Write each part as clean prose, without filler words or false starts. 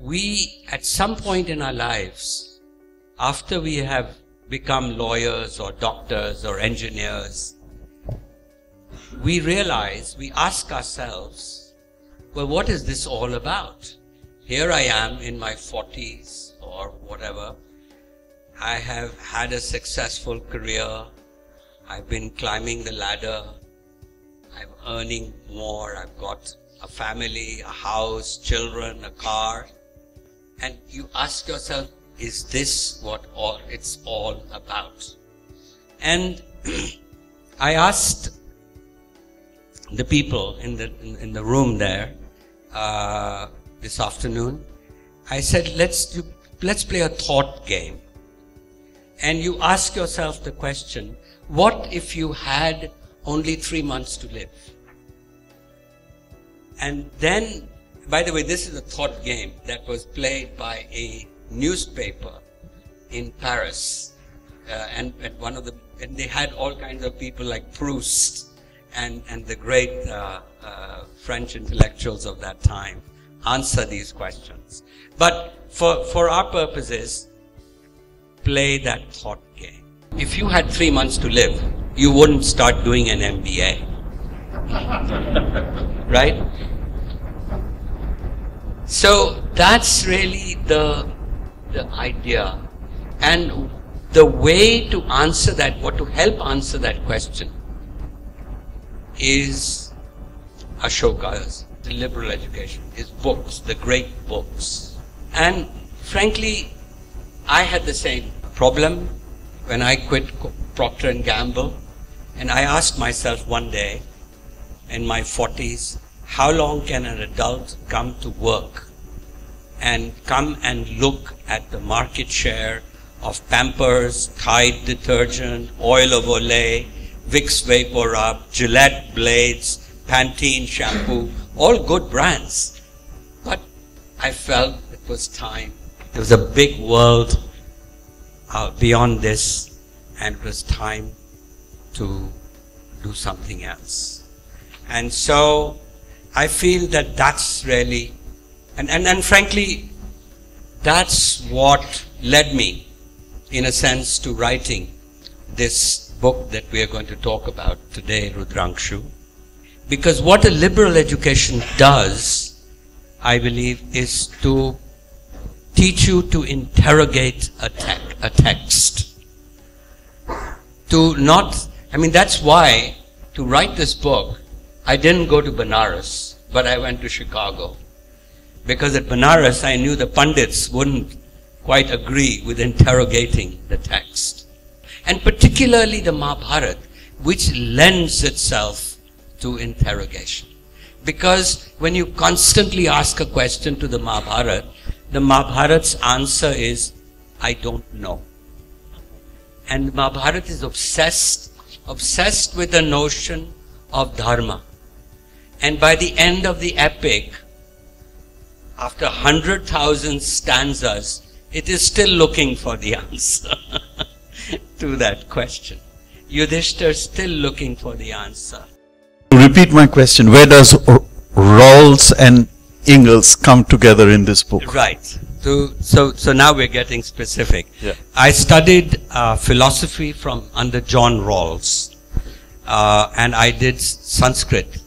we, at some point in our lives, after we have become lawyers or doctors or engineers, we realize, we ask ourselves, well, what is this all about? Here I am in my 40s or whatever. I have had a successful career. I've been climbing the ladder. I'm earning more. I've got a family, a house, children, a car. And you ask yourself, is this what it's all about? And I asked the people in the room there this afternoon, I said, let's play a thought game. And you ask yourself the question, what if you had only 3 months to live? And then, by the way, this is a thought game that was played by a newspaper in Paris, and they had all kinds of people like Proust and the great French intellectuals of that time answer these questions. But for our purposes, play that thought game. If you had 3 months to live, you wouldn't start doing an MBA. Right? So that's really the idea. And the way to answer that, what to help answer that question, is Ashoka's liberal education, his books, the great books. And frankly, I had the same problem when I quit Procter & Gamble. And I asked myself one day, in my 40s, how long can an adult come to work and come and look at the market share of Pampers, Tide detergent, Oil of Olay, Vicks Vapor Rub, Gillette blades, Pantene shampoo, all good brands. But I felt it was time. There was a big world beyond this, and it was time to do something else. And so I feel that that's really, and frankly, that's what led me, in a sense, to writing this book that we are going to talk about today, Rudrangshu. Because what a liberal education does, I believe, is to teach you to interrogate a text. To not, that's why, to write this book, I didn't go to Benares, but I went to Chicago. Because at Benares, I knew the Pandits wouldn't quite agree with interrogating the text. And particularly the Mahabharata, which lends itself to interrogation. Because when you constantly ask a question to the Mahabharata's answer is, I don't know. And Mahabharata is obsessed with the notion of Dharma. And by the end of the epic, after 100,000 stanzas, it is still looking for the answer to that question. Yudhishthira is still looking for the answer. To repeat my question, where does Rawls and Ingalls come together in this book? Right. So now we're getting specific. Yeah. I studied philosophy under John Rawls, and I did Sanskrit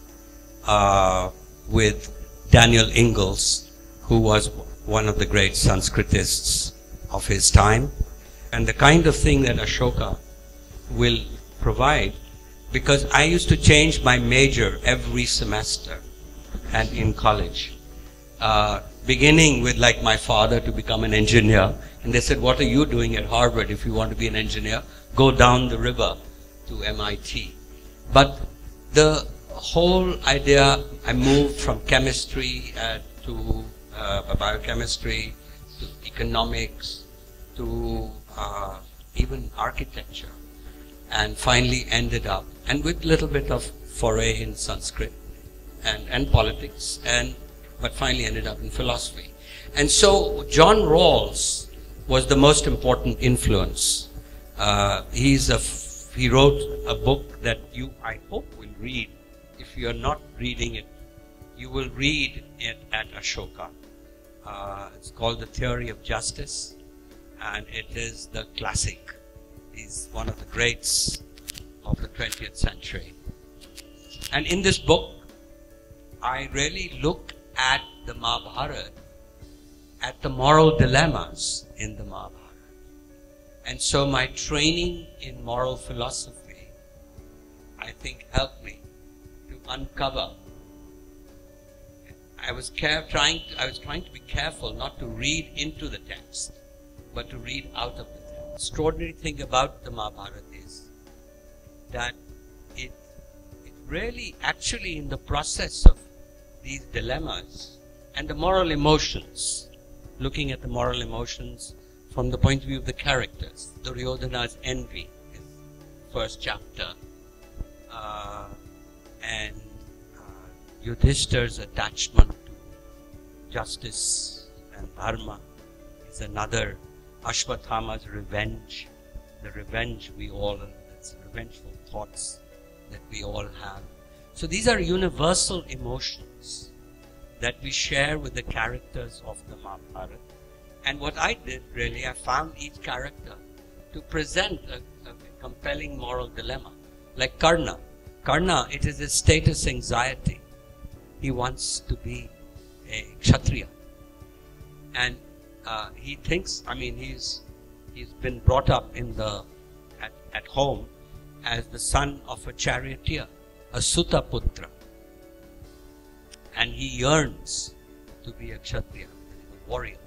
with Daniel Ingalls, who was one of the great Sanskritists of his time. And the kind of thing that Ashoka will provide, because I used to change my major every semester and in college, beginning with like my father to become an engineer. And they said, what are you doing at Harvard? If you want to be an engineer, go down the river to MIT. But the whole idea, I moved from chemistry to biochemistry, to economics, to even architecture, and finally ended up, and with a little bit of foray in Sanskrit and politics, but finally ended up in philosophy. And so John Rawls was the most important influence. He wrote a book that you, I hope, will read. If you are not reading it, you will read it at Ashoka. It's called The Theory of Justice, and it is the classic. He's one of the greats of the 20th century. And in this book, I really look at the Mahabharata, at the moral dilemmas in the Mahabharata. And so my training in moral philosophy, I think, helped me to uncover. I was trying to be careful not to read into the text, but to read out of the text. The extraordinary thing about the Mahabharata is that it really, actually, in the process of these dilemmas and the moral emotions, looking at the moral emotions from the point of view of the characters, Duryodhana's envy, his first chapter, and Yudhishthir's attachment to justice and Dharma is another. Ashwatthama's revenge, the revenge we all, it's revengeful thoughts that we all have. So these are universal emotions that we share with the characters of the Mahabharata. And what I did really, I found each character to present a compelling moral dilemma. Like Karna. Karna, it is his status anxiety. He wants to be a Kshatriya. And he thinks, he's been brought up at home as the son of a charioteer, a Sutta Putra. And he yearns to be a Kshatriya, a warrior,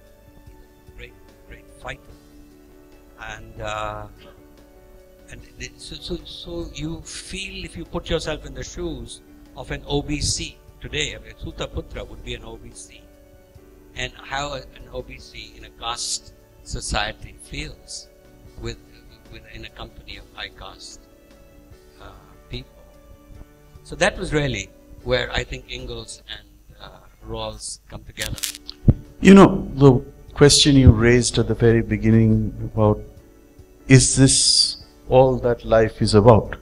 a great fighter. So you feel, if you put yourself in the shoes of an OBC today, a Sutta Putra would be an OBC. And how an OBC in a caste society feels in a company of high caste people. So that was really where I think Ingalls and Rawls come together. You know, the question you raised at the very beginning about, is this all that life is about?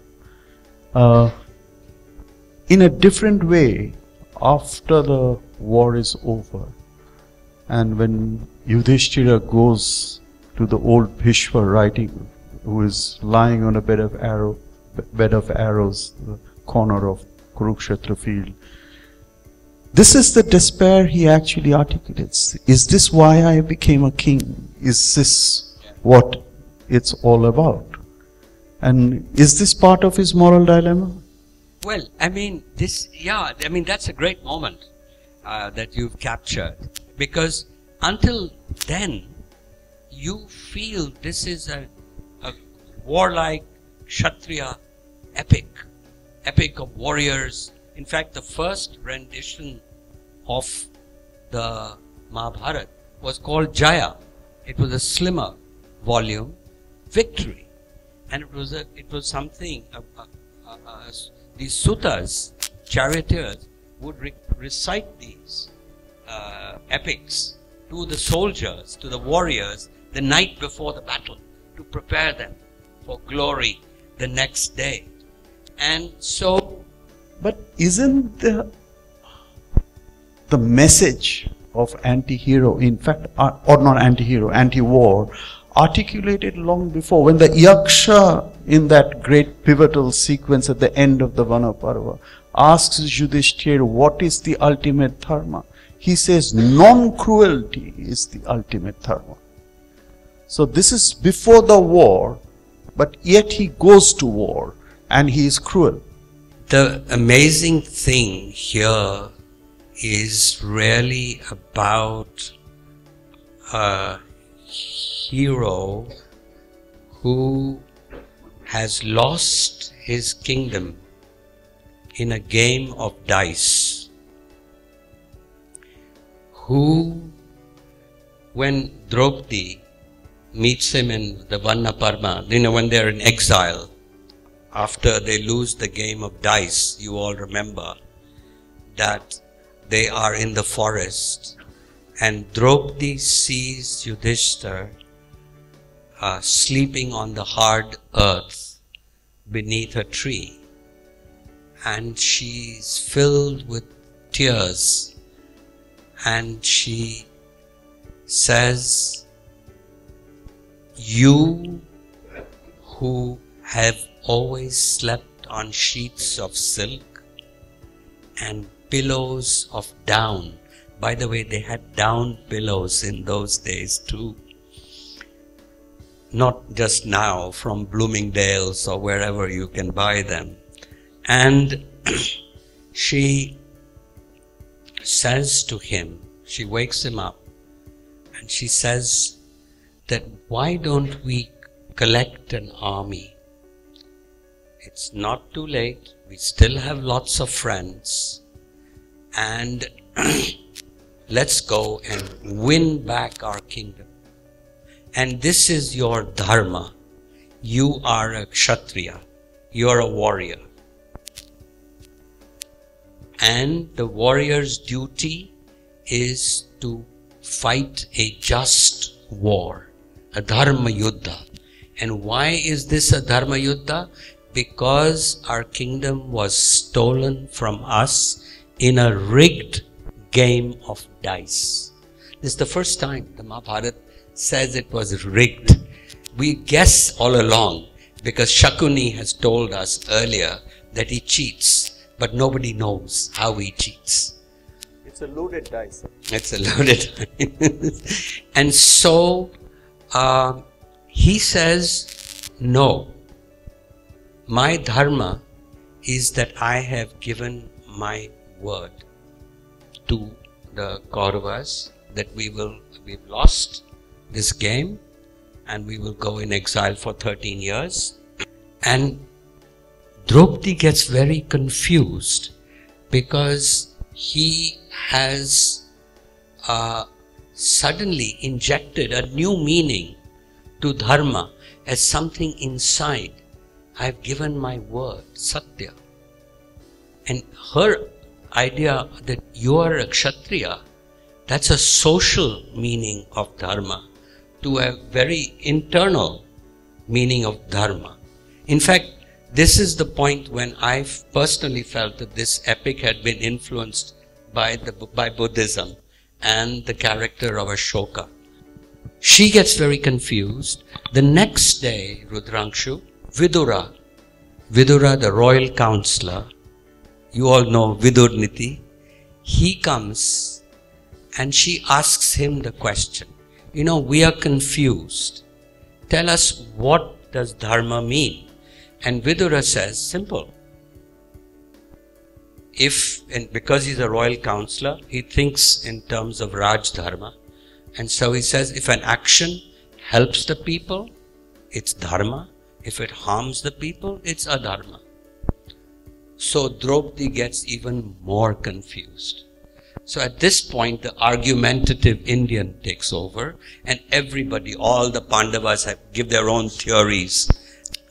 In a different way, after the war is over, and when Yudhishthira goes to the old Bhishma writing, who is lying on a bed of arrows, the corner of Kurukshetra field, this is the despair he actually articulates. Is this why I became a king? Is this what it's all about? And is this part of his moral dilemma? Well, that's a great moment that you've captured. Because until then, you feel this is a warlike Kshatriya epic of warriors. In fact, the first rendition of the Mahabharata was called Jaya. It was a slimmer volume, Victory. And it was something, these suttas, charioteers, would recite these epics to the soldiers, to the warriors, the night before the battle, to prepare them for glory the next day. And so... But isn't the message of anti-hero, in fact, or not anti-hero, anti-war, articulated long before, when the Yaksha in that great pivotal sequence at the end of the Vanaparva asks Yudhishthira, what is the ultimate dharma? He says, non-cruelty is the ultimate dharma. So this is before the war, but yet he goes to war and he is cruel. The amazing thing here is really about a hero who has lost his kingdom in a game of dice, who, when Draupadi meets him in the Vanaparva, when they're in exile, after they lose the game of dice, you all remember that they are in the forest, and Draupadi sees Yudhishthira sleeping on the hard earth beneath a tree, and she's filled with tears, and she says, "You who have always slept on sheets of silk and pillows of down." By the way, they had down pillows in those days too. Not just now, from Bloomingdale's or wherever you can buy them. And she says to him, she wakes him up, and she says that, "Why don't we collect an army? It's not too late, we still have lots of friends, and let's go and win back our kingdom. And this is your dharma. You are a kshatriya, you are a warrior. And the warrior's duty is to fight a just war, a dharma yuddha. And why is this a dharma yuddha? Because our kingdom was stolen from us in a rigged game of dice. This is the first time the Mahabharata says it was rigged. We guess all along because Shakuni has told us earlier that he cheats, but nobody knows how he cheats. It's a loaded dice. It's a loaded dice. And so he says, no, my dharma is that I have given my word to the Kauravas that we've lost this game and we will go in exile for 13 years. And Draupadi gets very confused because he has suddenly injected a new meaning to dharma as something inside. I've given my word, satya. And her idea that you are a kshatriya, that's a social meaning of dharma to a very internal meaning of dharma. In fact, this is the point when I personally felt that this epic had been influenced by Buddhism and the character of Ashoka. She gets very confused. The next day, Rudrangshu, Vidura, the royal counselor, you all know Vidurniti, he comes and she asks him the question, we are confused. Tell us, what does dharma mean? And Vidura says, simple. Because he's a royal counselor, he thinks in terms of Raj Dharma. And so he says, if an action helps the people, it's dharma. If it harms the people, it's adharma. So Draupadi gets even more confused. So at this point, the argumentative Indian takes over, and everybody, all the Pandavas give their own theories.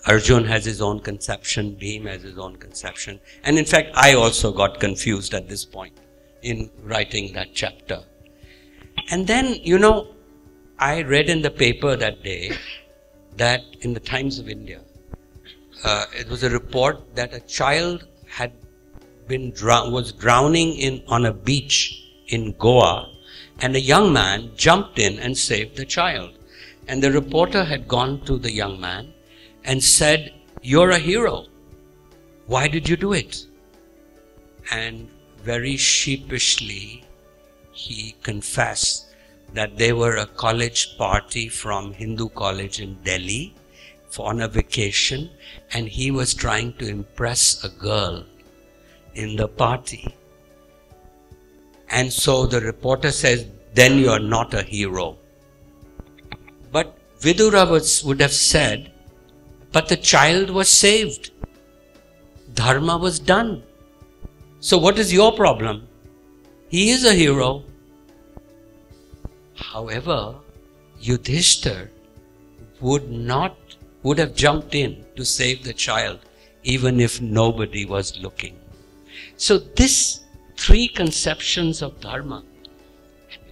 Arjun has his own conception, Bhim has his own conception. And in fact, I also got confused at this point in writing that chapter. And then, I read in the paper that day that in the Times of India, it was a report that a child was drowning on a beach in Goa, and a young man jumped in and saved the child. And the reporter had gone to the young man and said, "You're a hero. Why did you do it?" And very sheepishly, he confessed that they were a college party from Hindu college in Delhi on a vacation, and he was trying to impress a girl in the party. And so the reporter says, then you are not a hero. But Vidura would have said, but the child was saved. Dharma was done. So what is your problem? He is a hero. However, Yudhishthir would have jumped in to save the child even if nobody was looking. So these three conceptions of dharma,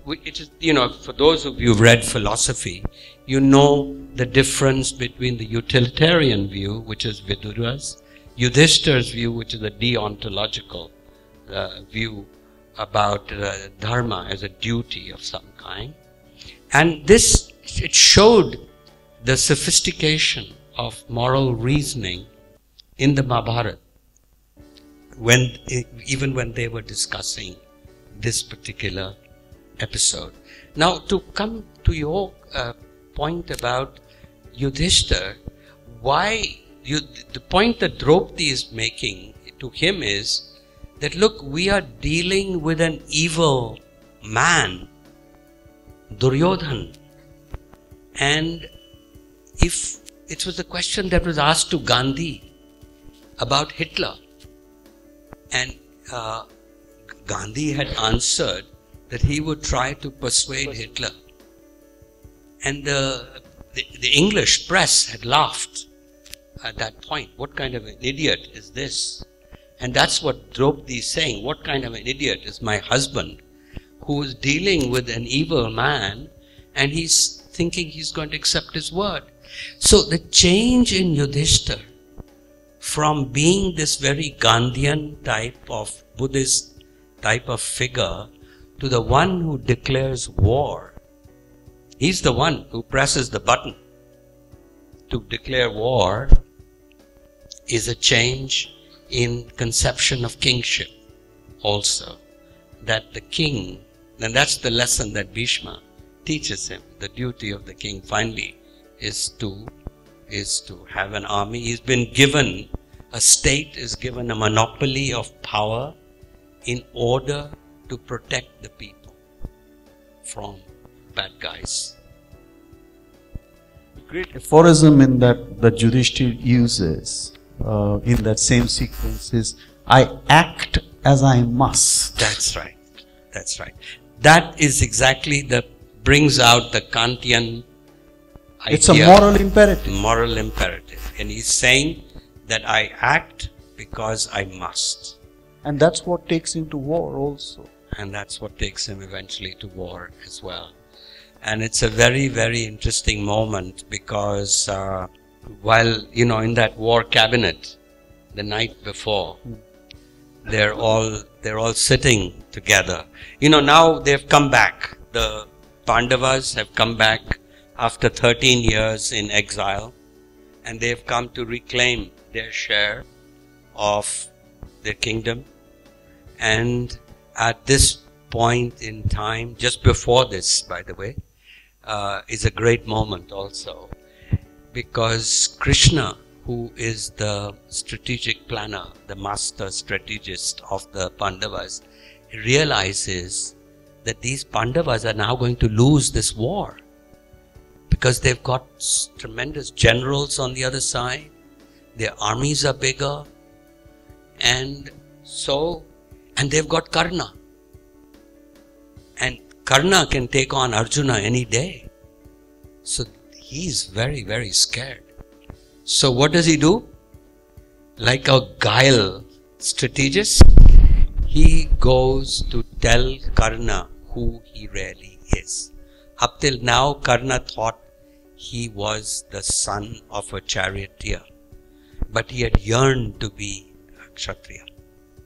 it is, for those of you who've read philosophy, you know the difference between the utilitarian view, which is Vidura's, Yudhishthir's view, which is a deontological view about dharma as a duty of some kind, And this, it showed the sophistication of moral reasoning in the Mahabharata, even when they were discussing this particular episode. Now, to come to your point about Yudhishthir, the point that Draupadi is making to him is that, look, we are dealing with an evil man, Duryodhan. And if it was a question that was asked to Gandhi about Hitler, and Gandhi had answered that he would try to persuade Hitler. And the English press had laughed at that point. What kind of an idiot is this? And that's what Draupadi is saying. What kind of an idiot is my husband, who is dealing with an evil man, and he's thinking he's going to accept his word. So the change in Yudhishthir from being this very Gandhian type of Buddhist type of figure to the one who declares war. He's the one who presses the button to declare war, is a change in conception of kingship also. That the king, and that's the lesson that Bhishma teaches him. The duty of the king finally is to have an army. He's been given, a state is given a monopoly of power in order to protect the people from bad guys. Great aphorism in that Yudhishthir uses in that same sequence is, I act as I must. That's right. That's right. That is exactly brings out the Kantian idea. It's a moral imperative. Moral imperative. And he's saying that I act because I must. And that's what takes him to war also. And that's what takes him eventually to war as well. And it's a very, very interesting moment because while, in that war cabinet, the night before, they're all sitting together. Now they've come back. The Pandavas have come back after 13 years in exile, and they've come to reclaim their share of their kingdom. And at this point in time, just before this, by the way, is a great moment also, because Krishna, who is the strategic planner, the master strategist of the Pandavas, realizes that these Pandavas are now going to lose this war because they've got tremendous generals on the other side, their armies are bigger, and they've got Karna. And Karna can take on Arjuna any day. So he's very, very scared. So what does he do? Like a guile strategist, he goes to tell Karna who he really is. Up till now, Karna thought he was the son of a charioteer, but he had yearned to be a Kshatriya.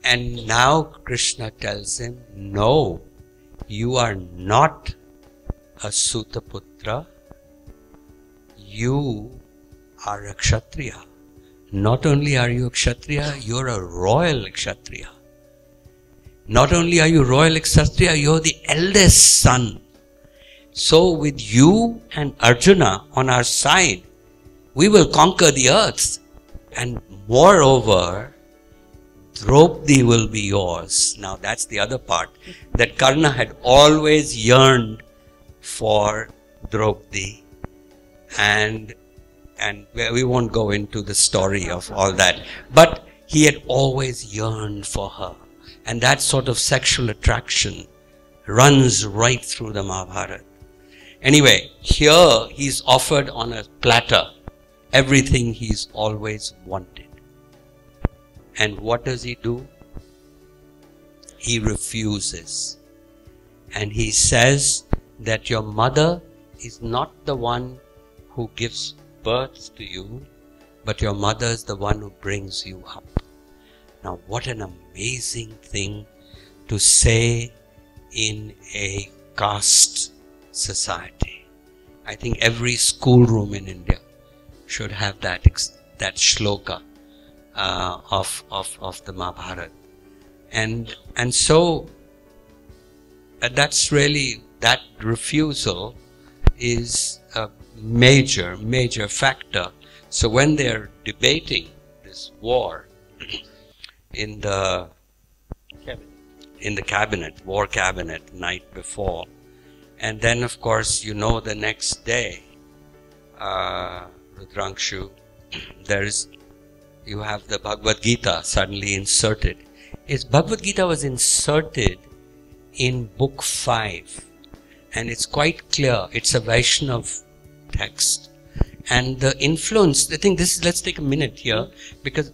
And now Krishna tells him, no, you are not a Sutaputra, you are a Kshatriya. Not only are you a Kshatriya, you're a royal Kshatriya. Not only are you royal Kshatriya, you're the eldest son. So with you and Arjuna on our side, we will conquer the earth. And moreover, Draupadi will be yours. Now that's the other part, that Karna had always yearned for Draupadi, and we won't go into the story of all that, but he had always yearned for her, and that sort of sexual attraction runs right through the Mahabharata. Anyway, here he's offered on a platter everything he's always wanted. And what does he do? He refuses. And he says that your mother is not the one who gives birth to you, but your mother is the one who brings you up. Now what an amazing thing to say in a caste society. I think every schoolroom in India should have that shloka of the Mahabharata. And so that's really, that refusal is a major factor. So when they're debating this war in the cabinet, war cabinet, night before, and then of course the next day, Rudrangshu, you have the Bhagavad Gita suddenly inserted. Bhagavad Gita was inserted in book 5, and it's quite clear it's a Vaishnava text. And the influence, I think let's take a minute here, because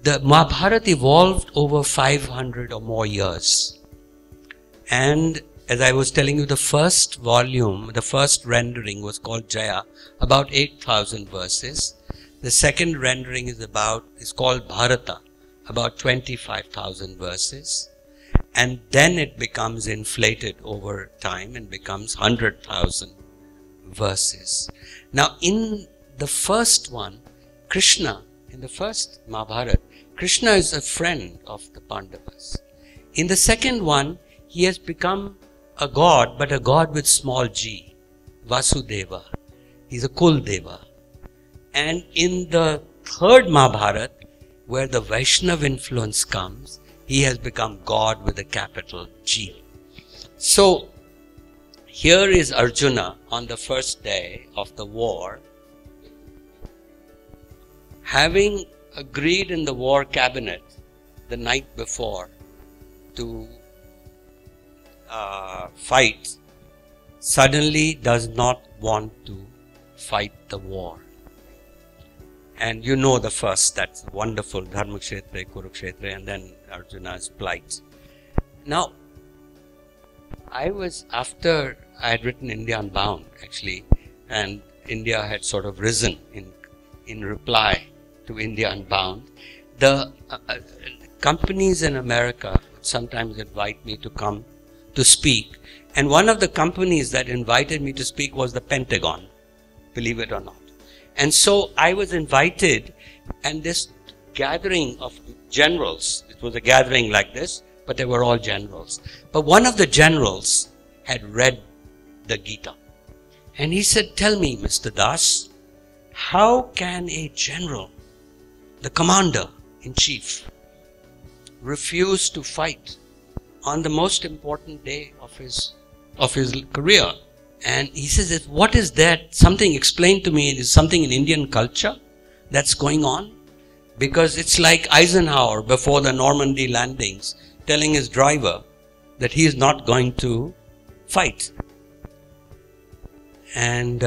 the Mahabharata evolved over 500 or more years. And as I was telling you, the first volume, the first rendering was called Jaya, about 8,000 verses. The second rendering is called Bharata, about 25,000 verses. And then it becomes inflated over time and becomes 100,000 verses. Now in the first one, Krishna, in the first Mahabharata, Krishna is a friend of the Pandavas. In the second one, he has become a god, but a god with small g, Vasudeva. He's a Kul Deva. And in the third Mahabharata, where the Vaishnava influence comes, he has become God with a capital G. So, here is Arjuna on the first day of the war, having agreed in the war cabinet the night before to fight, suddenly does not want to fight the war. And the first, that's wonderful, Dharma Kshetra, Kurukshetra, and then Arjuna's plight. Now, after I had written India Unbound, actually, and India had sort of risen in reply to India Unbound, the companies in America sometimes invite me to come to speak. And one of the companies that invited me to speak was the Pentagon, believe it or not. And so I was invited, and this gathering of generals, it was a gathering like this, but they were all generals. But one of the generals had read the Gita. And he said, "Tell me, Mr. Das, how can a general, the commander-in-chief, refuse to fight on the most important day of his career?" And he says, "What is that? Something explained to me, is something in Indian culture that's going on?" Because it's like Eisenhower before the Normandy landings telling his driver that he is not going to fight. And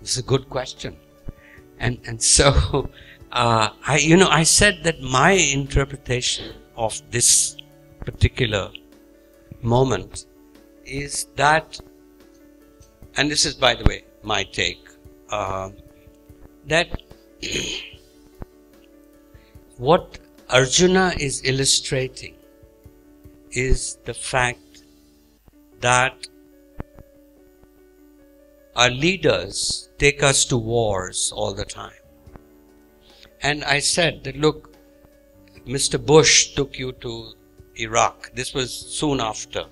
this is a good question. And so I said that my interpretation of this particular moment is that, and this is, by the way, my take, that what Arjuna is illustrating is the fact that our leaders take us to wars all the time. And I said that, look, Mr. Bush took you to Iraq. This was soon after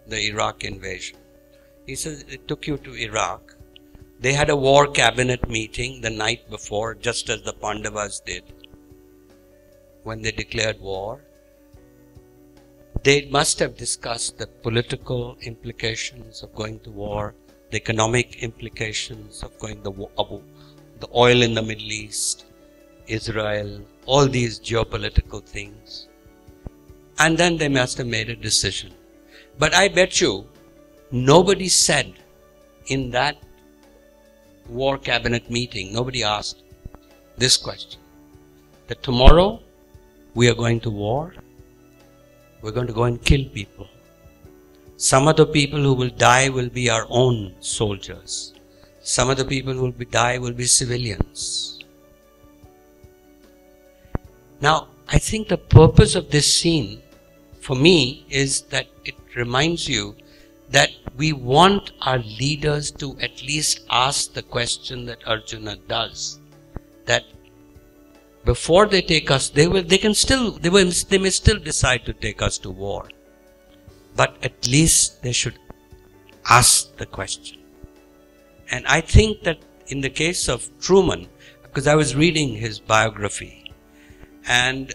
the Iraq invasion. He says it took you to Iraq. They had a war cabinet meeting the night before, just as the Pandavas did. When they declared war, they must have discussed the political implications of going to war, the economic implications of going the oil in the Middle East, Israel, all these geopolitical things. And then they must have made a decision. But I bet you nobody said in that war cabinet meeting, nobody asked this question, that tomorrow we are going to war, we're going to go and kill people. Some of the people who will die will be our own soldiers. Some of the people who will die will be civilians. Now, I think the purpose of this scene, for me, is that it reminds you that we want our leaders to at least ask the question that Arjuna does, that before they take us, they may still decide to take us to war, but at least they should ask the question. And I think that in the case of Truman, because I was reading his biography, and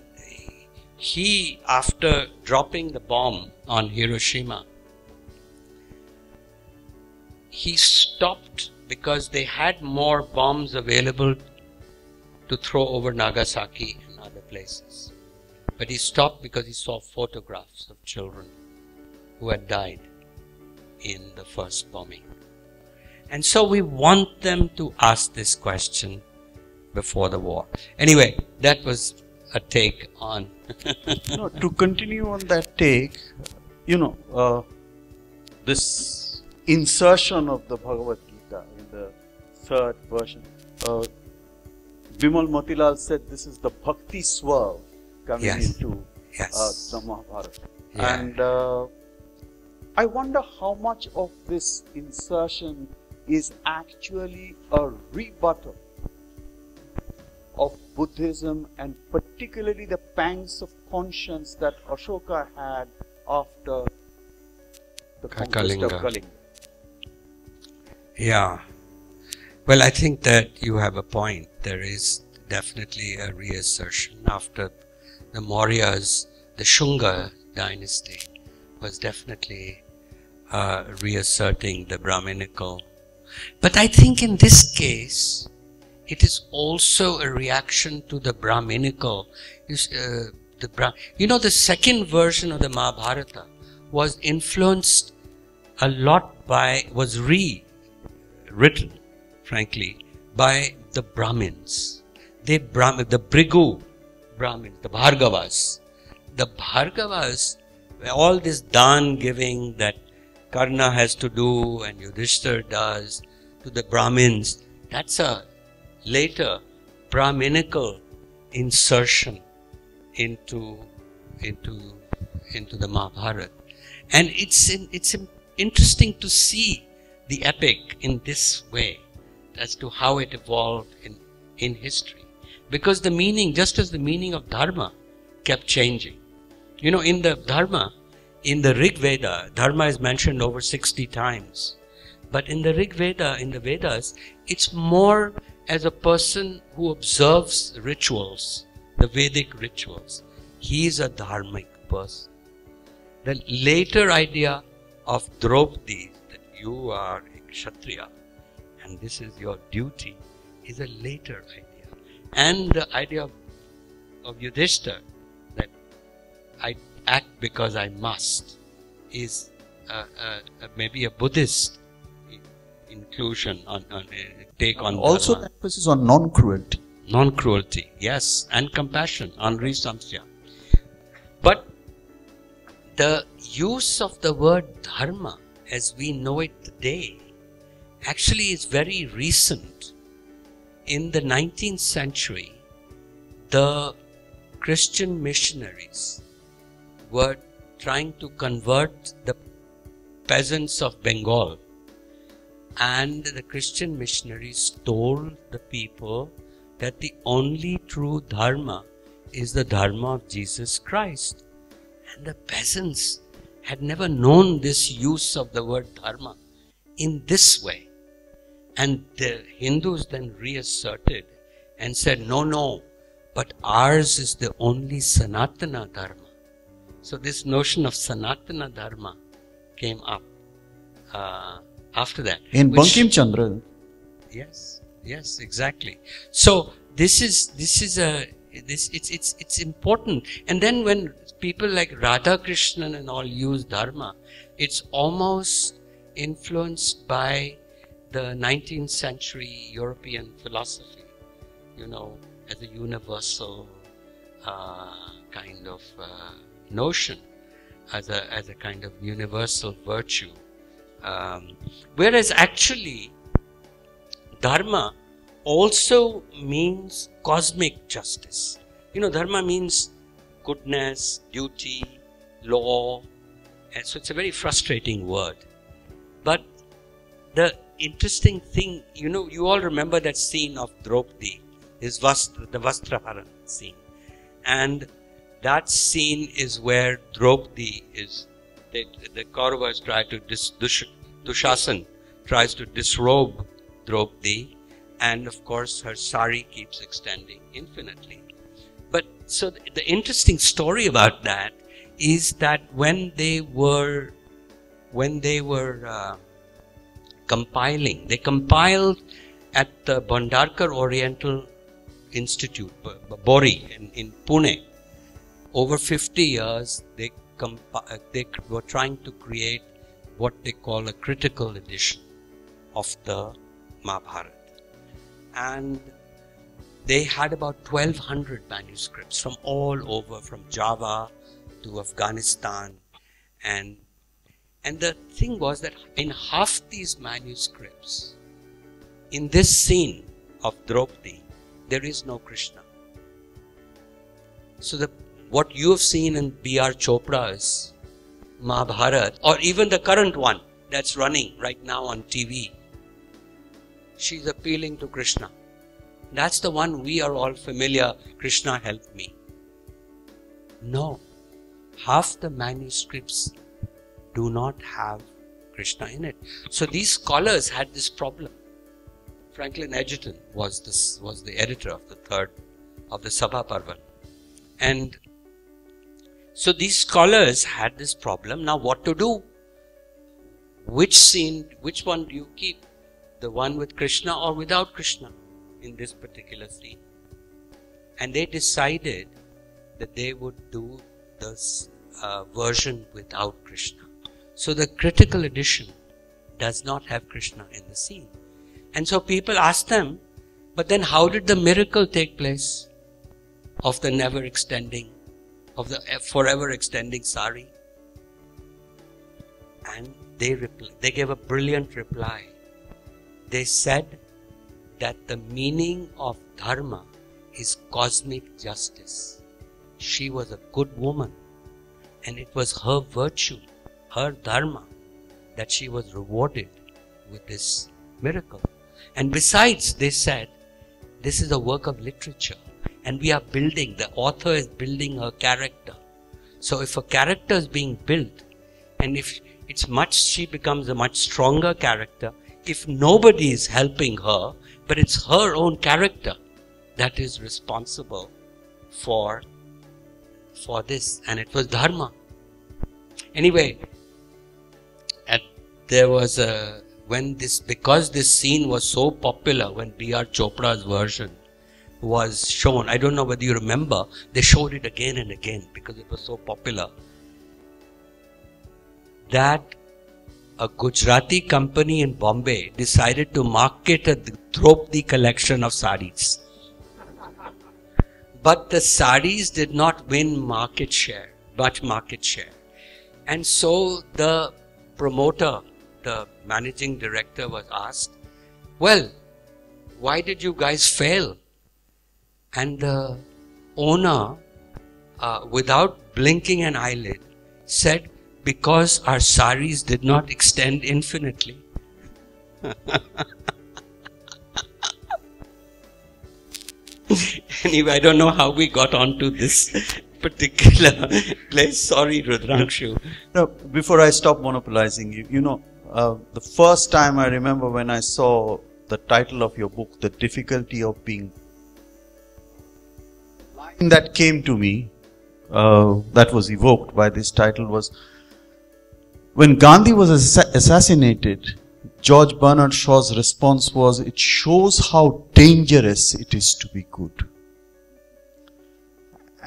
he, after dropping the bomb on Hiroshima, he stopped because they had more bombs available to throw over Nagasaki and other places. But he stopped because he saw photographs of children who had died in the first bombing. And so we want them to ask this question before the war. Anyway, that was a take on. No, to continue on that take, this insertion of the Bhagavad Gita in the third version, Bimal Motilal said this is the Bhakti Swerve coming into the Mahabharata. Yeah. And I wonder how much of this insertion is actually a rebuttal of Buddhism, and particularly the pangs of conscience that Ashoka had after the conquest of Kalinga. Yeah. Well, I think that you have a point. There is definitely a reassertion after the Mauryas. The Shunga dynasty was definitely reasserting the Brahminical. But I think in this case, it is also a reaction to the Brahminical. The second version of the Mahabharata was influenced a lot by, was rewritten, frankly, by the Brahmins. The Brigu Brahmins, the Bhargavas. The Bhargavas, all this dan giving that Karna has to do and Yudhishthira does to the Brahmins, that's a later Brahminical insertion into the Mahabharata. And it's interesting to see the epic in this way as to how it evolved in history. Because the meaning, just as the meaning of Dharma kept changing. In the Dharma, in the Rig Veda, Dharma is mentioned over 60 times. But in the Rig Veda, in the Vedas, it's more as a person who observes rituals, the Vedic rituals. He is a dharmic person. The later idea of Draupadi, that you are a Kshatriya and this is your duty, is a later idea. And the idea of Yudhishthira, that I act because I must, is maybe a Buddhist inclusion on take on also Dharma. The emphasis on non-cruelty. Non-cruelty, yes, and compassion, Anri Samsya. But the use of the word Dharma as we know it today actually is very recent. In the 19th century, the Christian missionaries were trying to convert the peasants of Bengal, and the Christian missionaries told the people that the only true Dharma is the Dharma of Jesus Christ. And the peasants had never known this use of the word Dharma in this way. And the Hindus then reasserted and said, no, but ours is the only Sanatana Dharma. So this notion of Sanatana Dharma came up after that. In Bankim Chandra. Yes, exactly. So it's important. And then when people like Radha Krishnan and all use Dharma, it's almost influenced by the 19th century European philosophy, as a universal kind of notion, as a kind of universal virtue. Whereas actually, Dharma also means cosmic justice. Dharma means goodness, duty, law. And so it's a very frustrating word. the interesting thing, you all remember that scene of Draupadi, the Vastraharan scene. And that scene is where Draupadi is, the Kauravas try to, Dushasan tries to disrobe Draupadi, and of course her sari keeps extending infinitely. But so the interesting story about that is that when they were compiling, they compiled at the Bhandarkar Oriental Institute, Bori in Pune. Over 50 years, they were trying to create what they call a critical edition of the Mahabharata. And they had about 1200 manuscripts from all over, from Java to Afghanistan. And the thing was that in half these manuscripts, in this scene of Draupadi, there is no Krishna. So what you have seen in B.R. Chopra's Mahabharata, or even the current one that's running right now on TV, she's appealing to Krishna. That's the one we are all familiar, Krishna help me. No, half the manuscripts do not have Krishna in it. So these scholars had this problem. Franklin Edgerton was the editor of the Sabha Parvan. And so these scholars had this problem. Now what to do? Which one do you keep? The one with Krishna or without Krishna in this particular scene? And they decided that they would do this version without Krishna. So the critical edition does not have Krishna in the scene. And so people ask them, but then how did the miracle take place of the never extending, of the forever extending sari? And they gave a brilliant reply. They said that the meaning of Dharma is cosmic justice. She was a good woman, and it was her virtue, her Dharma, that she was rewarded with this miracle. And besides, they said, this is a work of literature, and we are building, the author is building her character. So if a character is being built, and if she becomes a much stronger character, if nobody is helping her, but it's her own character that is responsible for this, and it was Dharma. Anyway, there was because this scene was so popular when B.R. Chopra's version was shown, I don't know whether you remember, they showed it again and again because it was so popular, that a Gujarati company in Bombay decided to market a Draupadi collection of saris. But the saris did not win much market share. And so the promoter, the managing director, was asked, well, why did you guys fail? And the owner, without blinking an eyelid, said, because our saris did not extend infinitely. Anyway, I don't know how we got onto this particular place. Sorry, Rudrangshu. No, before I stop monopolizing you, the first time I remember when I saw the title of your book, The Difficulty of Being, the line that came to me, that was evoked by this title was, when Gandhi was assassinated, George Bernard Shaw's response was, it shows how dangerous it is to be good.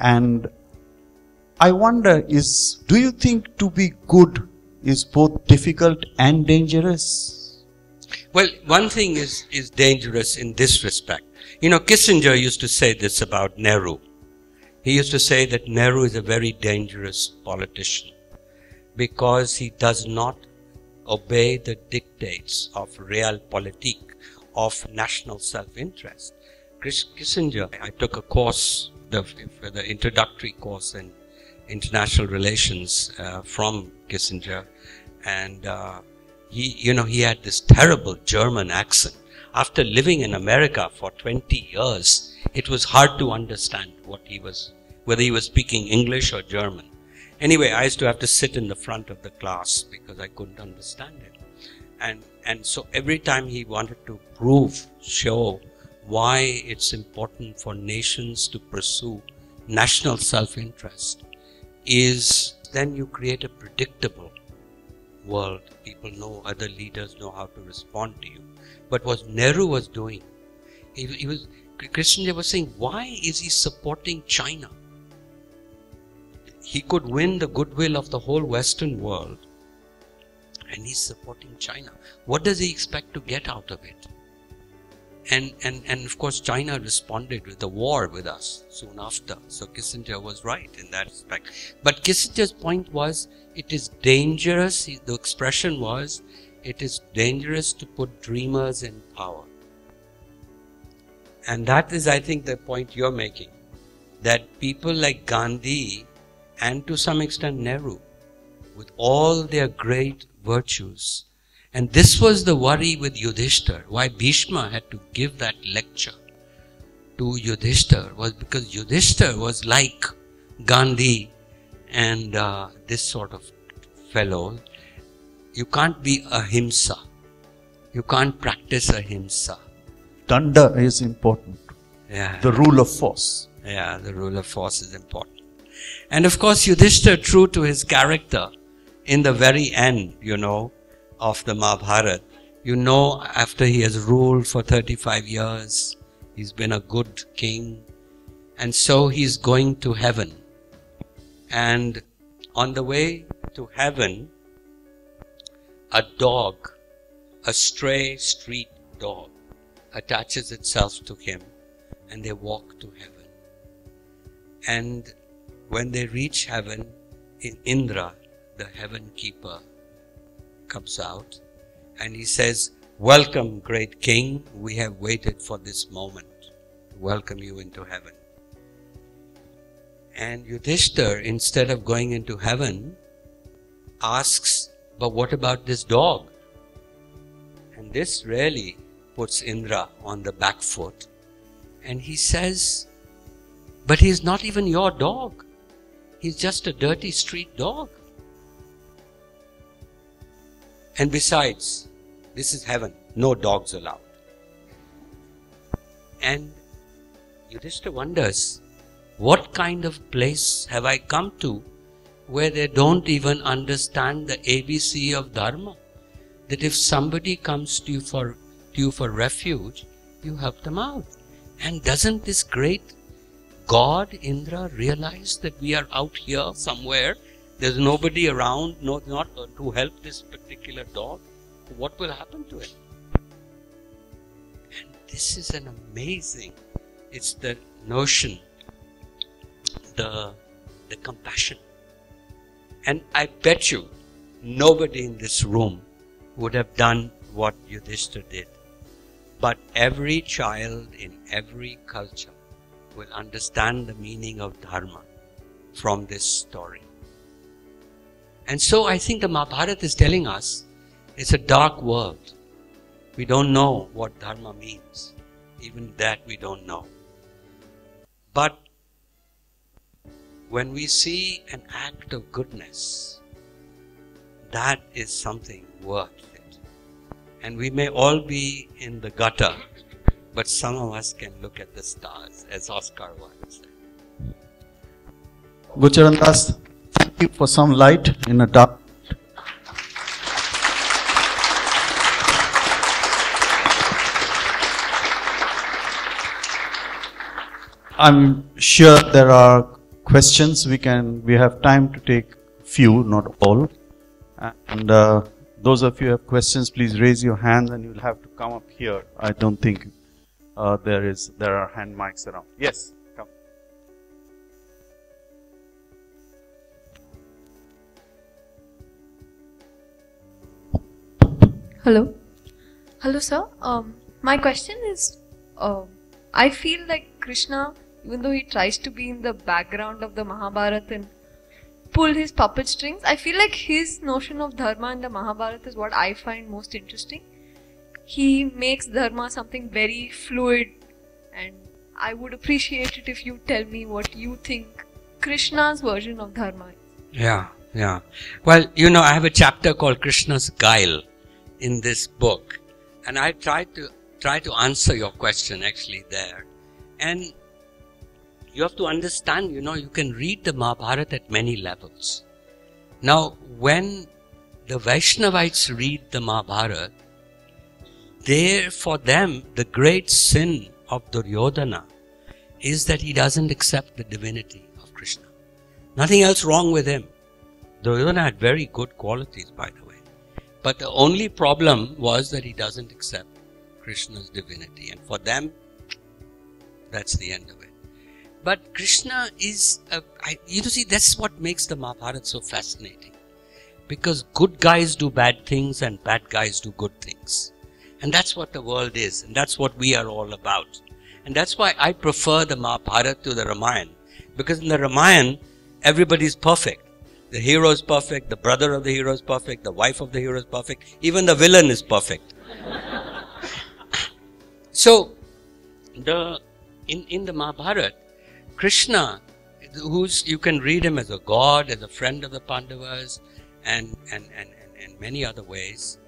And I wonder, do you think to be good is both difficult and dangerous? Well, one thing is dangerous in this respect. Kissinger used to say this about Nehru. He used to say that Nehru is a very dangerous politician because he does not obey the dictates of realpolitik, of national self-interest. Kissinger, I took a course, the introductory course in international relations from Kissinger, and he had this terrible German accent. After living in America for 20 years, it was hard to understand whether he was speaking English or German. Anyway, I used to have to sit in the front of the class because I couldn't understand it. And so every time he wanted to show why it's important for nations to pursue national self-interest, is then you create a predictable world. People know, other leaders know how to respond to you. But what Nehru was doing, Krishna was saying, why is he supporting China? He could win the goodwill of the whole Western world, and he's supporting China. What does he expect to get out of it? And of course China responded with a war with us soon after. So Kissinger was right in that respect. But Kissinger's point was, it is dangerous, the expression was, it is dangerous to put dreamers in power. And that is, I think, the point you're making. That people like Gandhi and to some extent Nehru, with all their great virtues, and this was the worry with Yudhishthir. Why Bhishma had to give that lecture to Yudhishthir was because Yudhishthir was like Gandhi and this sort of fellow. You can't be ahimsa. You can't practice ahimsa. Danda is important. Yeah. The rule of force. Yeah, the rule of force is important. And of course, Yudhishthir, true to his character, in the very end, of the Mahabharata, after he has ruled for 35 years, he's been a good king, and so he's going to heaven. And on the way to heaven, a dog, a stray street dog, attaches itself to him, and they walk to heaven. And when they reach heaven, Indra, the heaven keeper, comes out and he says, "Welcome, great king, we have waited for this moment to welcome you into heaven." And Yudhishthir, instead of going into heaven, asks, "But what about this dog?" And this really puts Indra on the back foot. And he says, "But he's not even your dog. He's just a dirty street dog. And besides, this is heaven, no dogs allowed." And Yudhishthira wonders, what kind of place have I come to where they don't even understand the ABC of Dharma? That if somebody comes to you for refuge, you help them out. And doesn't this great God, Indra, realize that we are out here somewhere? There's nobody around, not to help this particular dog. What will happen to it? And this is an amazing, it's the notion, the compassion. And I bet you, nobody in this room would have done what Yudhishthira did. But every child in every culture will understand the meaning of Dharma from this story. And so I think the Mahabharata is telling us it's a dark world. We don't know what Dharma means. Even that we don't know. But when we see an act of goodness, that is something worth it. And we may all be in the gutter, but some of us can look at the stars, as Oscar once said. Gurcharan Das, thank you for some light in a dark. I'm sure there are questions. We have time to take few, not all. And those of you who have questions, please raise your hand and you'll have to come up here. I don't think there are hand mics around. Yes, come. Hello. Hello, sir. My question is, I feel like Krishna, even though he tries to be in the background of the Mahabharata and pull his puppet strings. I feel like his notion of Dharma in the Mahabharata is what I find most interesting. He makes Dharma something very fluid, and I would appreciate it if you tell me what you think Krishna's version of Dharma is. Yeah. Well, I have a chapter called Krishna's Guile in this book, and I try to answer your question actually there. And you have to understand, you can read the Mahabharata at many levels. Now, when the Vaishnavites read the Mahabharata, for them, the great sin of Duryodhana is that he doesn't accept the divinity of Krishna. Nothing else wrong with him. Duryodhana had very good qualities, by the way. But the only problem was that he doesn't accept Krishna's divinity. And for them, that's the end of it. But Krishna is, that's what makes the Mahabharata so fascinating. Because good guys do bad things and bad guys do good things. And that's what the world is. And that's what we are all about. And that's why I prefer the Mahabharata to the Ramayana. Because in the Ramayana, everybody's perfect. The hero is perfect, the brother of the hero is perfect, the wife of the hero is perfect, even the villain is perfect. So, in the Mahabharata, Krishna, you can read him as a god, as a friend of the Pandavas, and many other ways.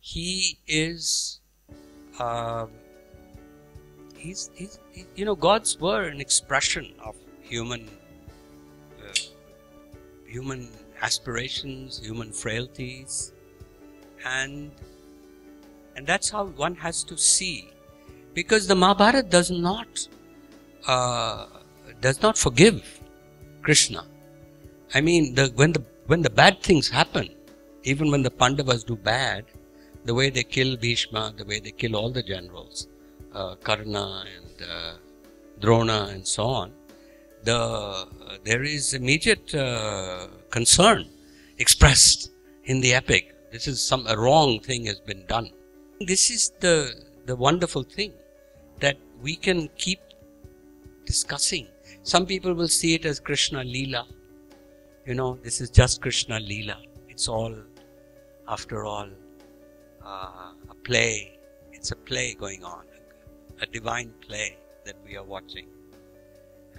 He is, gods were an expression of human aspirations, human frailties, and that's how one has to see. Because the Mahabharata does not forgive Krishna. I mean, when the bad things happen, even when the Pandavas do bad, the way they kill Bhishma, the way they kill all the generals, Karna and Drona and so on, there is immediate concern expressed in the epic. This is a wrong thing has been done. This is the wonderful thing, that we can keep discussing. Some people will see it as Krishna Leela. This is just Krishna Leela. It's all, after all, a play. It's a play going on, a divine play that we are watching.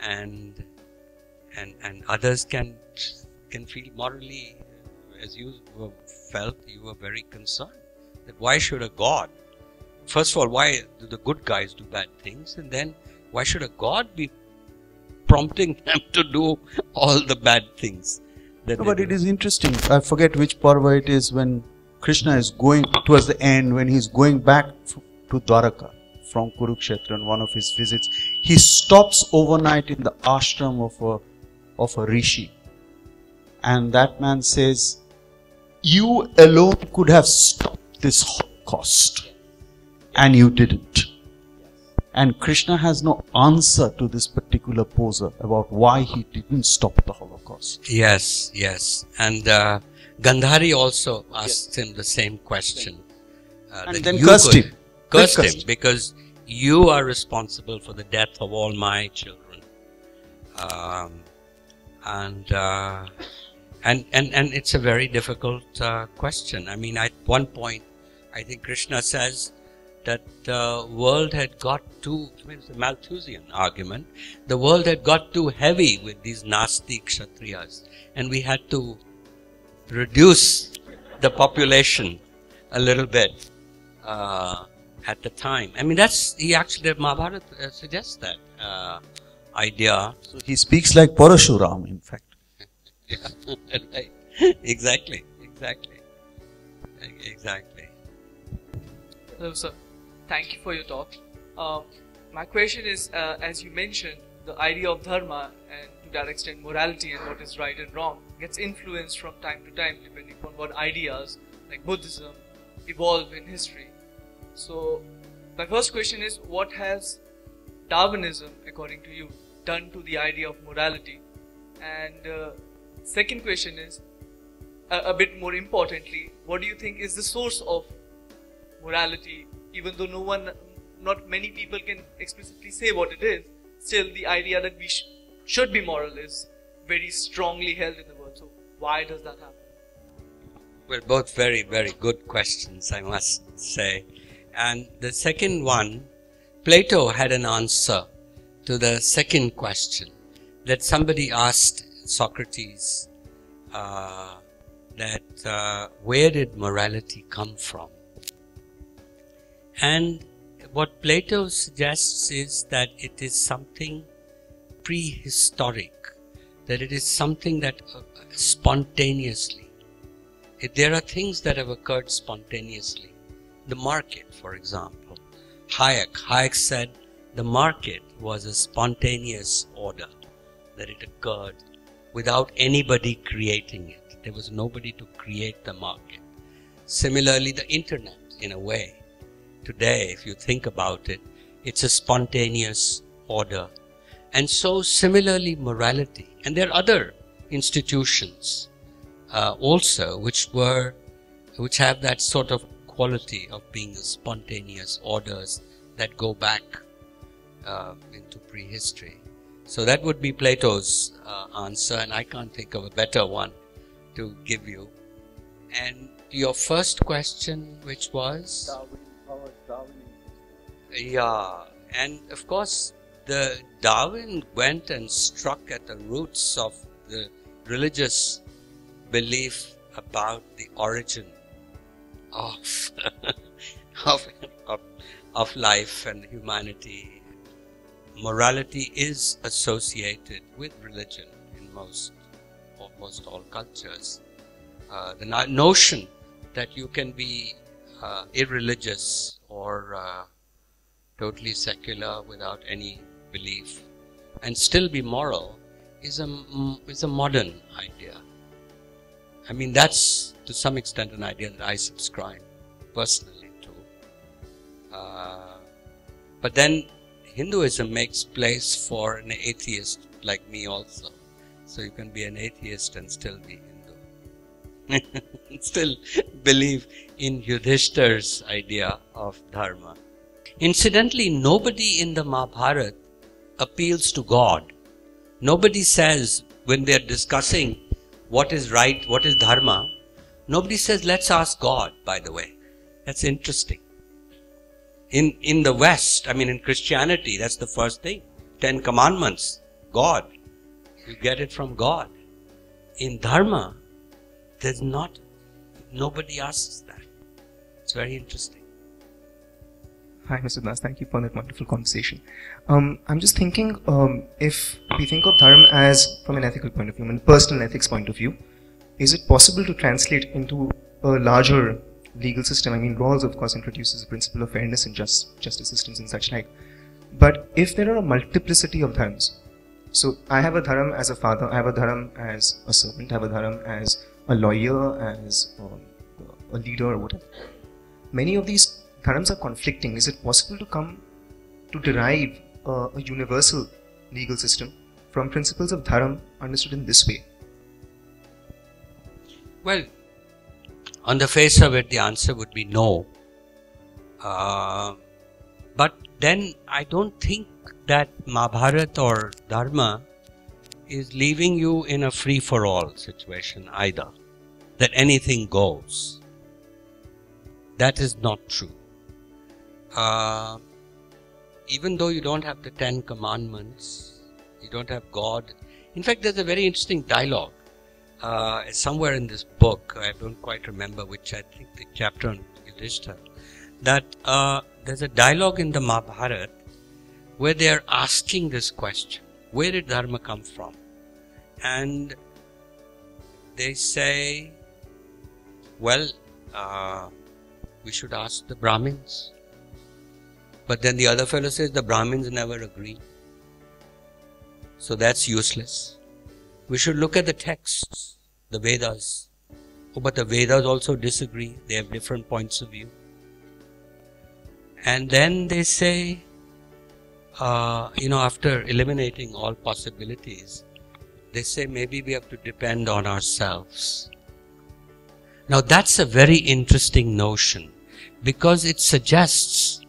And others can feel morally, as you felt, you were very concerned, that why should a god, first of all, why do the good guys do bad things, and then why should a god be prompting them to do all the bad things? But it is interesting, I forget which parva it is, when Krishna is going towards the end, when he's going back to Dwaraka from Kurukshetra on one of his visits, he stops overnight in the ashram of a rishi. And that man says, you alone could have stopped this Holocaust, and you didn't. And Krishna has no answer to this particular poser about why he didn't stop the Holocaust. Yes. And Gandhari also asked him the same question. And then cursed him. Cursed him because you are responsible for the death of all my children. And it's a very difficult question. I mean, at one point, I think Krishna says that the world had got it's a Malthusian argument, the world had got too heavy with these nasty Kshatriyas, and we had to reduce the population a little bit at the time. I mean, the Mahabharata suggests that idea. So he speaks like Parashuram, in fact. Right. Exactly. Hello, sir. Thank you for your talk. My question is, as you mentioned, the idea of dharma and to that extent morality and what is right and wrong gets influenced from time to time depending on what ideas like Buddhism evolve in history. So my first question is, what has Darwinism, according to you, done to the idea of morality? And second question is, a bit more importantly, what do you think is the source of morality? Even though not many people can explicitly say what it is, still the idea that we should be moral is very strongly held in the world. So why does that happen? Well, both very, very good questions, I must say. And the second one, Plato had an answer to the second question that somebody asked Socrates, where did morality come from? And what Plato suggests is that it is something prehistoric, that it is something that spontaneously. There are things that have occurred spontaneously. The market, for example. Hayek said the market was a spontaneous order, that it occurred without anybody creating it. There was nobody to create the market. Similarly, the internet, in a way. Today, if you think about it, it's a spontaneous order. And so, similarly, morality. And there are other institutions also which have that sort of quality of being spontaneous orders that go back into prehistory. So that would be Plato's answer, and I can't think of a better one to give you. And your first question, which was? Darwin. Yeah, and of course, the Darwin went and struck at the roots of the religious belief about the origin of of life and humanity. Morality is associated with religion in almost all cultures. The notion that you can be irreligious or totally secular without any belief and still be moral is a modern idea. I mean, that's to some extent an idea that I subscribe personally to. But then Hinduism makes place for an atheist like me also. So you can be an atheist and still be Hindu. Still believe in Yudhishthir's idea of Dharma. Incidentally, nobody in the Mahabharata appeals to God. Nobody says, when they are discussing what is right, what is Dharma, nobody says, let's ask God, by the way. That's interesting. In the West, I mean in Christianity, that's the first thing. 10 Commandments, God. You get it from God. In Dharma, nobody asks that. It's very interesting. Hi, Mr. Das. Thank you for that wonderful conversation. I'm just thinking, if we think of Dharma as from an ethical point of view, from a personal ethics point of view, is it possible to translate into a larger legal system? I mean, laws, of course, introduces the principle of fairness in justice systems and such like. But if there are a multiplicity of dharmas, so I have a dharma as a father, I have a dharma as a servant, I have a dharma as a lawyer, as a leader or whatever. Many of these dharmas are conflicting. Is it possible to derive a universal legal system from principles of dharma understood in this way? Well, on the face of it, the answer would be no. But then I don't think that Mahabharata or Dharma is leaving you in a free-for-all situation either. That anything goes. That is not true. Even though you don't have the 10 Commandments, you don't have God. In fact, there's a very interesting dialogue somewhere in this book. I don't quite remember which. I think the chapter on Yudhishthira. That there's a dialogue in the Mahabharata where they are asking this question: where did Dharma come from? And they say, well, we should ask the Brahmins. But then the other fellow says the Brahmins never agree. So that's useless. We should look at the texts, the Vedas. Oh, but the Vedas also disagree. They have different points of view. And then they say, after eliminating all possibilities, they say maybe we have to depend on ourselves. Now that's a very interesting notion, because it suggests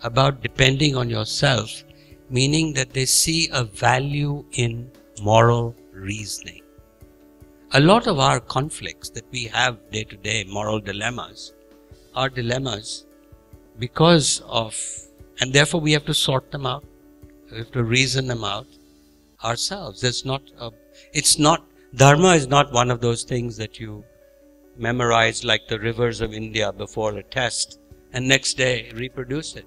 about depending on yourself, meaning that they see a value in moral reasoning. A lot of our conflicts that we have day to day, moral dilemmas, are dilemmas because of, and therefore we have to sort them out. We have to reason them out ourselves. Dharma is not one of those things that you memorize like the rivers of India before a test and next day reproduce it.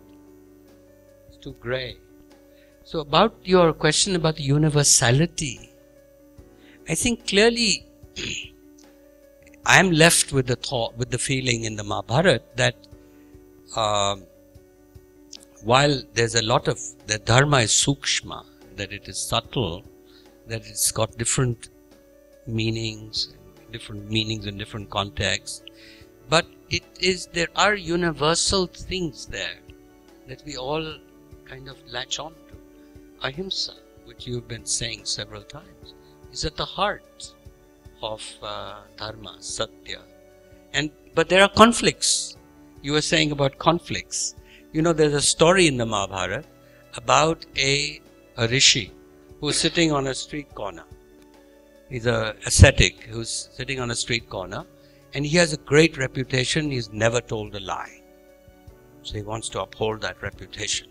It's too grey. So about your question about the universality, I think clearly I am left with the thought, with the feeling in the Mahabharata that while there's a lot of, the Dharma is sukshma, that it is subtle, that it's got different meanings in different contexts, but there are universal things there that we all kind of latch on to. Ahimsa, which you've been saying several times, is at the heart of Dharma, Satya. But there are conflicts. You were saying about conflicts. You know, there's a story in the Mahabharata about a rishi who's sitting on a street corner. He's an ascetic who's sitting on a street corner, and he has a great reputation. He's never told a lie. So he wants to uphold that reputation.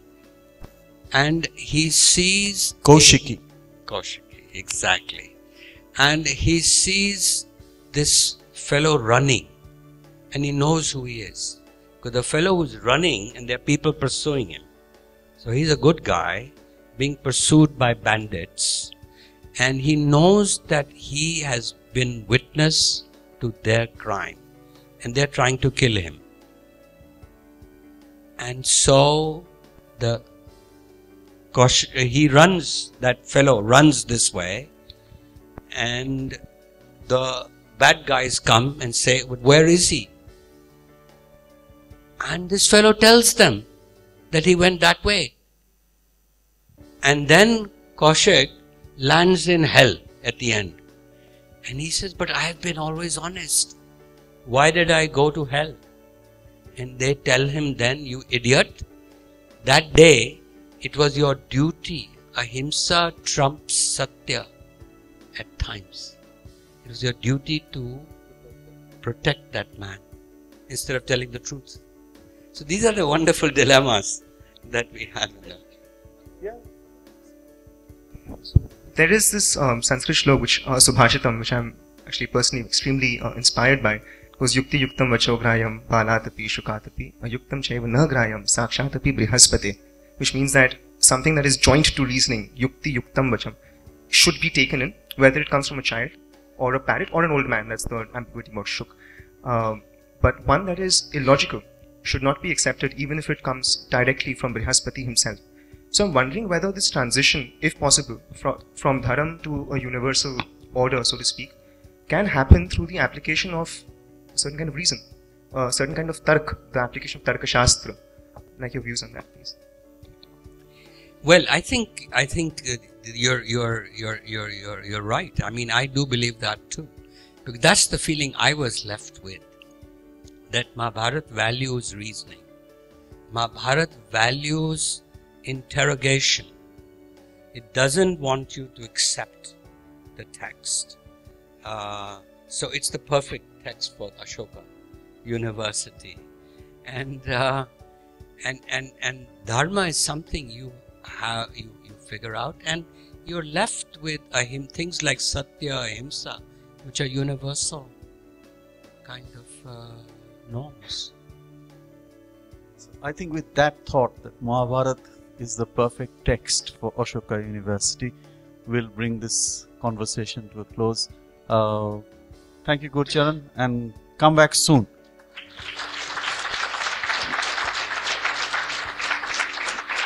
And he sees Kaushiki, exactly. And he sees this fellow running, and he knows who he is. Because the fellow who's running, and there are people pursuing him. So he's a good guy, being pursued by bandits, and he knows that he has been witness to their crime, and they're trying to kill him. And so that fellow runs this way, and the bad guys come and say, where is he? And this fellow tells them that he went that way. And then Kaushik lands in hell at the end. And he says, but I have been always honest. Why did I go to hell? And they tell him then, you idiot, that day it was your duty. Ahimsa trumps Satya at times. It was your duty to protect that man instead of telling the truth. So these are the wonderful dilemmas that we have in that. There is this Sanskrit shloka, Subhashitam, which I'm actually personally extremely inspired by. It goes, Yukti yuktam vacho grayam palatapi shukatapi ayuktam chaiva na grayam sakshatapi brihaspate, which means that something that is joint to reasoning, yukti yuktam vacham, should be taken in, whether it comes from a child or a parrot or an old man. That's the ambiguity about shuk. But one that is illogical should not be accepted even if it comes directly from Brihaspati himself. So I'm wondering whether this transition, if possible, from Dharam to a universal order, so to speak, can happen through the application of a certain kind of reason, a certain kind of tark, the application of Tarka Shastra. Like your views on that, please. Well, I think you're right. I mean, I do believe that too, because that's the feeling I was left with. That Mahabharata values reasoning. Mahabharata values interrogation. It doesn't want you to accept the text. So it's the perfect text for Ashoka University. And Dharma is something you figure out, and you're left with things like Satya, Ahimsa, which are universal kind of norms. So I think with that thought that Mahabharata is the perfect text for Ashoka University, we'll bring this conversation to a close. Thank you, Gurcharan, and come back soon.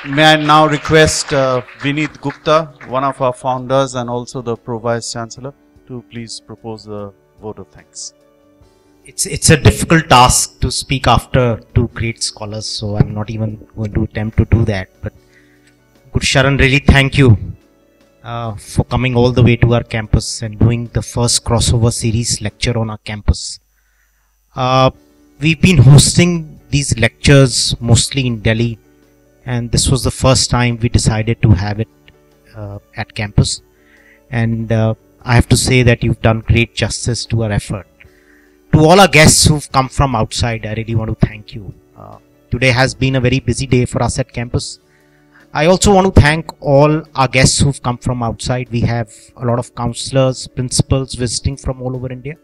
May I now request Vineet Gupta, one of our founders and also the Pro-Vice Chancellor, to please propose a vote of thanks. It's a difficult task to speak after two great scholars, so I'm not even going to attempt to do that. But Gurcharan, really thank you for coming all the way to our campus and doing the first crossover series lecture on our campus. We've been hosting these lectures mostly in Delhi, and this was the first time we decided to have it at campus. And I have to say that you've done great justice to our effort. To all our guests who've come from outside, I really want to thank you. Today has been a very busy day for us at campus. I also want to thank all our guests who've come from outside. We have a lot of counselors, principals visiting from all over India.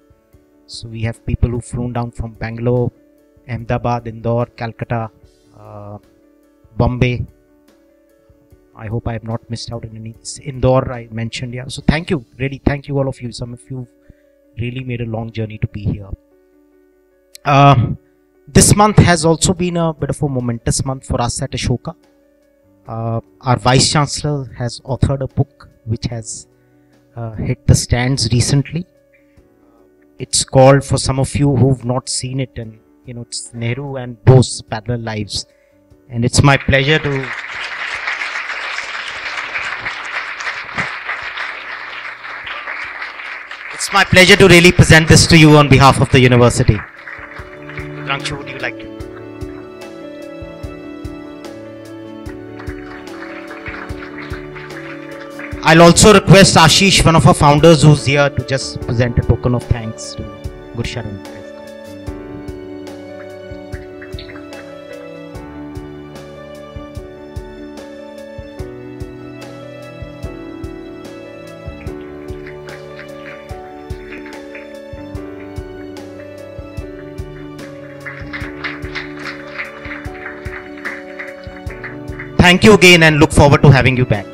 So we have people who've flown down from Bangalore, Ahmedabad, Indore, Calcutta, Bombay. I hope I have not missed out on any. Indore I mentioned, yeah. So thank you, really thank you all of you. Some of you really made a long journey to be here. This month has also been a bit of a momentous month for us at Ashoka. Our Vice Chancellor has authored a book which has hit the stands recently. It's called, for some of you who've not seen it, and you know, it's Nehru and Bose Parallel Lives. And it's my pleasure to really present this to you on behalf of the university. Rangshu, would you like to? I'll also request Ashish, one of our founders who's here, to just present a token of thanks to Gurcharan. Thank you again and look forward to having you back.